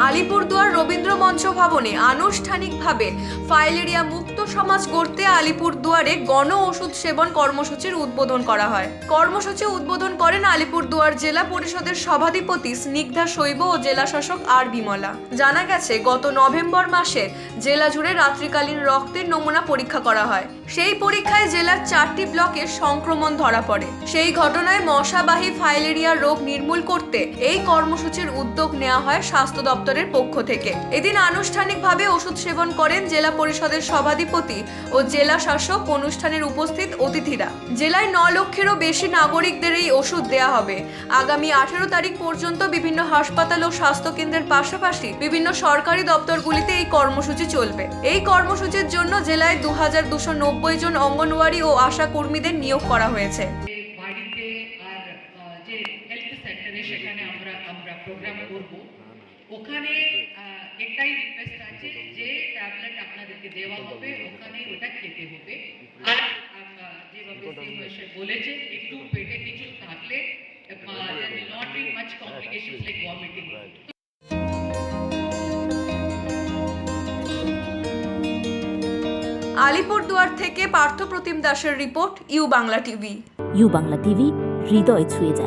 আলিপুরদুয়ার রবীন্দ্র মঞ্চ ভবনে আনুষ্ঠানিকভাবে ফাইলেরিয়া মুক্ত সমাজ গড়তে আলিপুরদুয়ারে গণ ওষুধ সেবন কর্মসূচির উদ্বোধন করা হয়। কর্মসূচি উদ্বোধন করেন আলিপুরদুয়ার জেলা পরিষদের সভাধিপতি স্নিগ্ধা শৈব ও জেলা শাসক আর বিমলা। জানা গেছে, গত নভেম্বর মাসে জেলা জুড়ে রাত্রিকালীন রক্তের নমুনা পরীক্ষা করা হয়। সেই পরীক্ষায় জেলার 4টি ব্লকে সংক্রমণ ধরা পড়ে। সেই ঘটনায় মশাবাহী ফাইলেরিয়া রোগ নির্মূল করতে এই কর্মসূচির উদ্যোগ নেওয়া হয় স্বাস্থ্য দপ্তরের পক্ষ থেকে। এদিন আনুষ্ঠানিকভাবে ওষুধ সেবন করেন জেলা পরিষদের সভাধিপতি ও জেলা শাসক। অনুষ্ঠানের উপস্থিত অতিথিরা জেলায় 9 লক্ষেরও বেশি নাগরিকদের এই ওষুধ দেওয়া হবে। আগামী 18 তারিখ পর্যন্ত বিভিন্ন হাসপাতাল ও স্বাস্থ্য কেন্দ্রের পাশাপাশি বিভিন্ন সরকারি দপ্তরগুলিতে এই কর্মসূচি চলবে। এই কর্মসূচির জন্য জেলায় 2290 জন অঙ্গনওয়াড়ি ও আশা কর্মীদের নিয়োগ করা হয়েছে। বাড়িতে আর যে হেলথ সেন্টারে সেখানে আমরা প্রোগ্রাম করব। ওখানে একটাই রিকোয়েস্ট আছে যে ট্যাবলেট আপনাদেরকে দেওয়া হবে ওখানে ওটা খেতে হবে। আর যেভাবে সে বলেছে একটু পেটে কিছু থাকলে there will not be much complications like vomiting. Alipurduar থেকে পার্থ প্রতিম দাসের report, U Bangla TV. U Bangla TV, হৃদয় ছুঁয়ে যায়।